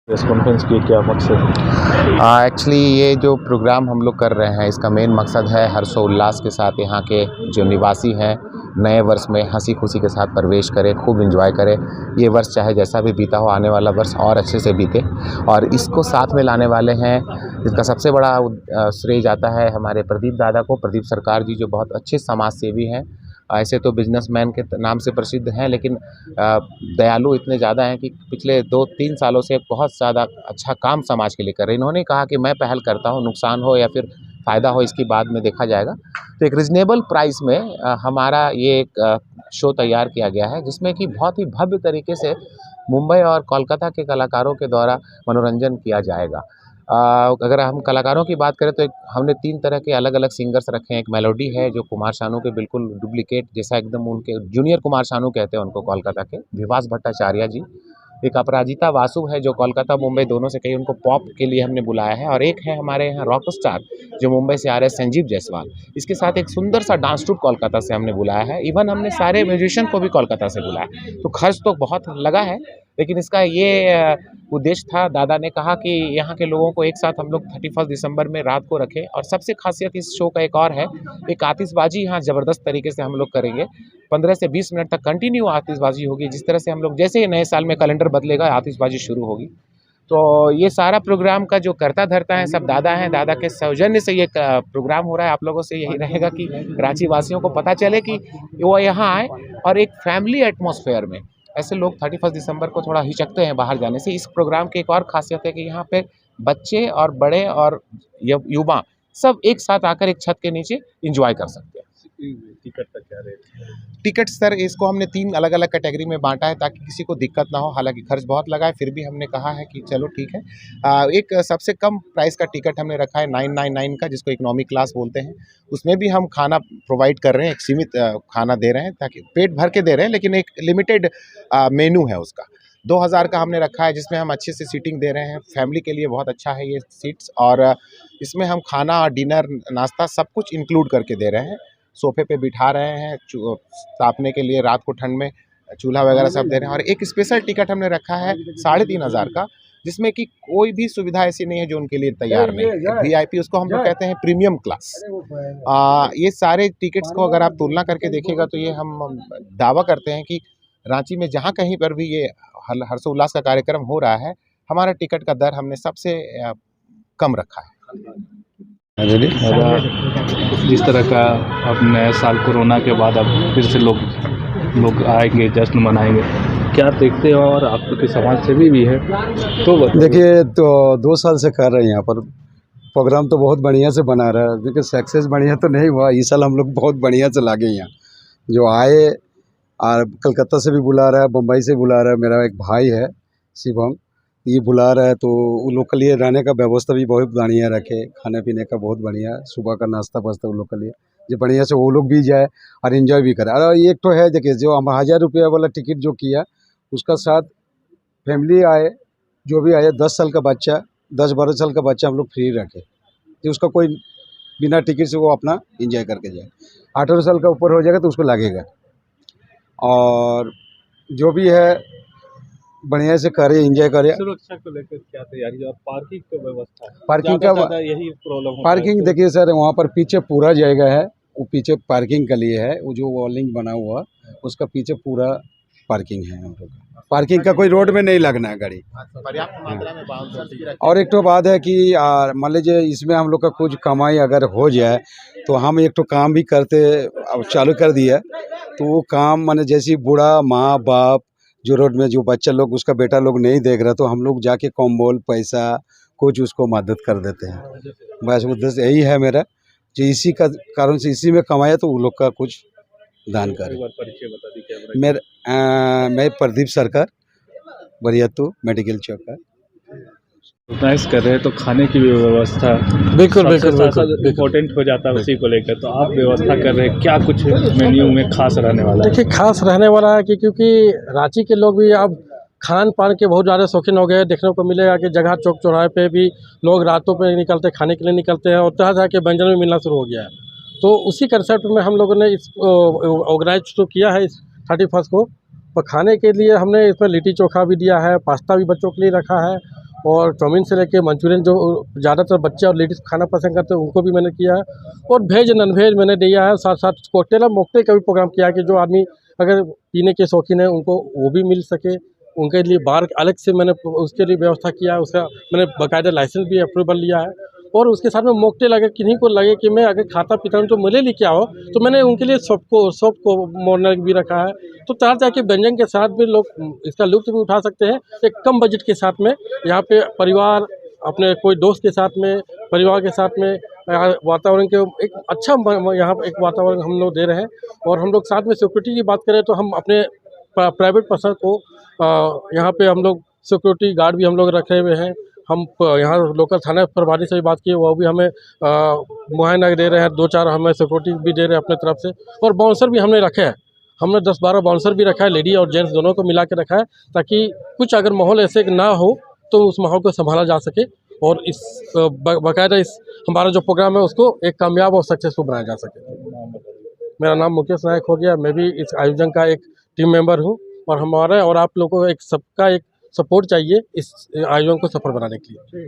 Press conference की क्या मकसद? एक्चुअली ये जो प्रोग्राम हम लोग कर रहे हैं इसका मेन मकसद है हर्षोल्लास के साथ यहाँ के जो निवासी हैं नए वर्ष में हंसी खुशी के साथ प्रवेश करें, खूब एंजॉय करें। ये वर्ष चाहे जैसा भी बीता हो, आने वाला वर्ष और अच्छे से बीते। और इसको साथ में लाने वाले हैं, इसका सबसे बड़ा श्रेय जाता है हमारे प्रदीप दादा को। प्रदीप सरकार जी जो बहुत अच्छे समाज सेवी हैं। ऐसे तो बिजनेसमैन के नाम से प्रसिद्ध हैं, लेकिन दयालु इतने ज़्यादा हैं कि पिछले 2-3 सालों से बहुत ज़्यादा अच्छा काम समाज के लिए कर रहे हैं। इन्होंने कहा कि मैं पहल करता हूँ, नुकसान हो या फिर फ़ायदा हो इसकी बाद में देखा जाएगा। तो एक रीज़नेबल प्राइस में हमारा ये एक शो तैयार किया गया है, जिसमें कि बहुत ही भव्य तरीके से मुंबई और कोलकाता के कलाकारों के द्वारा मनोरंजन किया जाएगा। अगर हम कलाकारों की बात करें तो हमने 3 तरह के अलग-अलग सिंगर्स रखे हैं। एक मेलोडी है जो कुमार शानू के बिल्कुल डुप्लीकेट जैसा, एकदम उनके जूनियर कुमार शानू कहते हैं उनको कोलकाता के, विवास भट्टाचार्य जी। एक अपराजिता वासु है जो कोलकाता मुंबई दोनों से कहीं, उनको पॉप के लिए हमने बुलाया है। और एक है हमारे यहाँ रॉक स्टार जो मुंबई से आ रहे हैं, संजीव जायसवाल। इसके साथ एक सुंदर सा डांस ट्रूप कोलकाता से हमने बुलाया है। इवन हमने सारे म्यूजिशियन को भी कोलकाता से बुलाया। तो खर्च तो बहुत लगा है, लेकिन इसका ये उद्देश्य था, दादा ने कहा कि यहाँ के लोगों को एक साथ हम लोग 31 दिसंबर में रात को रखें। और सबसे खासियत इस शो का एक और है, एक आतिशबाजी यहाँ ज़बरदस्त तरीके से हम लोग करेंगे। 15 से 20 मिनट तक कंटिन्यू आतिशबाजी होगी, जिस तरह से हम लोग जैसे ही नए साल में कैलेंडर बदलेगा आतिशबाजी शुरू होगी। तो ये सारा प्रोग्राम का जो करता धरता है सब दादा हैं। दादा के सौजन्य से ये प्रोग्राम हो रहा है। आप लोगों से यही रहेगा कि रांची वासियों को पता चले कि वो यहाँ आए और एक फैमिली एटमॉस्फेयर में। ऐसे लोग 31 दिसंबर को थोड़ा हिचकते हैं बाहर जाने से। इस प्रोग्राम की एक और खासियत है कि यहाँ पे बच्चे और बड़े और युवा सब एक साथ आकर एक छत के नीचे एंजॉय कर सकते हैं। टिकट का क्या रेट है? टिकट सर इसको हमने 3 अलग-अलग कैटेगरी में बाँटा है ताकि किसी को दिक्कत ना हो। हालाँकि खर्च बहुत लगा है, फिर भी हमने कहा है कि चलो ठीक है। एक सबसे कम प्राइस का टिकट हमने रखा है 999 का, जिसको इकोनॉमी क्लास बोलते हैं। उसमें भी हम खाना प्रोवाइड कर रहे हैं, एक सीमित खाना दे रहे हैं, ताकि पेट भर के दे रहे हैं, लेकिन एक लिमिटेड मेनू है उसका। 2000 का हमने रखा है, जिसमें हम अच्छे से सीटिंग दे रहे हैं। फैमिली के लिए बहुत अच्छा है ये सीट्स। और इसमें हम खाना, डिनर, नाश्ता सब कुछ इंक्लूड करके दे रहे हैं। सोफे पे बिठा रहे हैं, तापने के लिए रात को ठंड में चूल्हा वगैरह सब दे रहे हैं। और एक स्पेशल टिकट हमने रखा है 3500 का, जिसमें कि कोई भी सुविधा ऐसी नहीं है जो उनके लिए तैयार नहीं है। वीआईपी उसको हम लोग कहते हैं, प्रीमियम क्लास। ये सारे टिकट्स को अगर आप तुलना करके देखिएगा तो ये हम दावा करते हैं कि रांची में जहाँ कहीं पर भी ये हर्षोल्लास का कार्यक्रम हो रहा है, हमारा टिकट का दर हमने सबसे कम रखा है। जिस तरह का अब नया साल कोरोना के बाद अब फिर से लोग आएंगे, जश्न मनाएंगे, क्या देखते हो? और आप लोग के समाज सेवी भी है तो देखिए, तो 2 साल से कर रहे हैं यहाँ पर प्रोग्राम, तो बहुत बढ़िया से बना रहा है। देखिए सक्सेस बढ़िया तो नहीं हुआ इस साल, हम लोग बहुत बढ़िया से लागे यहाँ जो आए। और कलकत्ता से भी बुला रहा है, मुंबई से बुला रहा है। मेरा एक भाई है शिवम, ये बुला रहा है, तो उन लोग के लिए रहने का व्यवस्था भी बहुत बढ़िया रखे, खाने पीने का बहुत बढ़िया, सुबह का नाश्ता बचता उन लोग के लिए, जो बढ़िया से वो लोग भी जाए और एंजॉय भी करें। और एक तो है, देखिए जो हम 1000 रुपया वाला टिकट जो किया, उसका साथ फैमिली आए, जो भी आए, 10 साल का बच्चा, 10-12 साल का बच्चा हम लोग फ्री रखे, तो उसका कोई बिना टिकट से वो अपना एंजॉय करके जाए। 18 साल का ऊपर हो जाएगा तो उसको लगेगा। और जो भी है बढ़िया से करे, एंजॉय करे। सुरक्षा को लेकर क्या तैयारी और पार्किंग की व्यवस्था? पार्किंग का यही प्रॉब्लम पार्किंग देखिए सर, वहाँ पर पीछे पूरा जगह है, वो पीछे पार्किंग के लिए है। वो जो वॉलिंग बना हुआ उसका पीछे पूरा पार्किंग है। हम लोग पार्किंग का कोई रोड में नहीं लगना है गाड़ी। पर्याप्त मात्रा में बाउंसर्स। और एक तो बात है कि मान लीजिए इसमें हम लोग का कुछ कमाई अगर हो जाए तो हम एक तो काम भी करते, अब चालू कर दिया, तो वो काम माने जैसे बूढ़ा माँ बाप जो रोड में जो बच्चा लोग, उसका बेटा लोग नहीं देख रहा, तो हम लोग जाके कॉम्बोल पैसा कुछ उसको मदद कर देते हैं। बस उद्देश्य यही है मेरा, जो इसी का कारण से इसी में कमाया तो वो लोग का कुछ दान करें। परिचय बता दीजिए। मैं प्रदीप सरकार, बरियातू मेडिकल चौक का। ऑर्गेनाइज कर रहे हैं तो खाने की भी व्यवस्था बिल्कुल इम्पोर्टेंट हो जाता है उसी को लेकर, तो आप व्यवस्था कर रहे हैं, क्या कुछ मेन्यू में खास रहने वाला है? देखिए, खास रहने वाला है कि क्योंकि रांची के लोग भी अब खान पान के बहुत ज़्यादा शौकीन हो गए। देखने को मिलेगा कि जगह चौक चौराहे पे भी लोग रातों पे निकलते, खाने के लिए निकलते हैं, और तरह तरह के व्यंजन भी मिलना शुरू हो गया है। तो उसी कंसेप्ट में हम लोगों ने इस ऑर्गेनाइज तो किया है इस 31 को। और खाने के लिए हमने इसमें लिट्टी चोखा भी दिया है, पास्ता भी बच्चों के लिए रखा है, और चाउमीन से लेके मंचूरियन जो ज़्यादातर बच्चे और लेडीज़ खाना पसंद करते हैं उनको भी मैंने किया है, और वेज नॉन वेज मैंने दिया है। साथ साथ कॉकटेल और मॉकटेल का भी प्रोग्राम किया है कि जो आदमी अगर पीने के शौकीन है उनको वो भी मिल सके। उनके लिए बार अलग से मैंने उसके लिए व्यवस्था किया है, उसका मैंने बाकायदा लाइसेंस भी अप्रूवल लिया है। और उसके साथ में मॉकटेल अगर किन्हीं को लगे कि मैं अगर खाता पीता हूँ तो मेरे लिए क्या हो, तो मैंने उनके लिए सबको मॉर्नर भी रखा है। तो तरह तरह के व्यंजन के साथ भी लोग इसका लुत्फ़ भी उठा सकते हैं एक कम बजट के साथ में। यहाँ पे परिवार अपने कोई दोस्त के साथ में, परिवार के साथ में वातावरण के एक अच्छा यहाँ पे एक वातावरण हम लोग दे रहे हैं। और हम लोग साथ में सिक्योरिटी की बात करें तो हम अपने प्राइवेट पर्सन को यहाँ पे हम लोग सिक्योरिटी गार्ड भी हम लोग रखे हुए हैं। हम यहाँ लोकल थाना प्रभारी से भी बात की, वो भी हमें मुआयना दे रहे हैं, 2-4 हमें सिक्योरिटी भी दे रहे हैं अपने तरफ से। और बाउंसर भी हमने रखे हैं, हमने 10-12 बाउंसर भी रखा है, लेडी और जेंट्स दोनों को मिला के रखा है, ताकि कुछ अगर माहौल ऐसे ना हो तो उस माहौल को संभाला जा सके और इस बाकायदा इस हमारा जो प्रोग्राम है उसको एक कामयाब और सक्सेसफुल बनाया जा सके। मेरा नाम मुकेश नायक हो गया, मैं भी इस आयोजन का एक टीम मेंबर हूँ, और हमारा और आप लोगों को एक सबका एक सपोर्ट चाहिए इस आयोजन को सफल बनाने के लिए।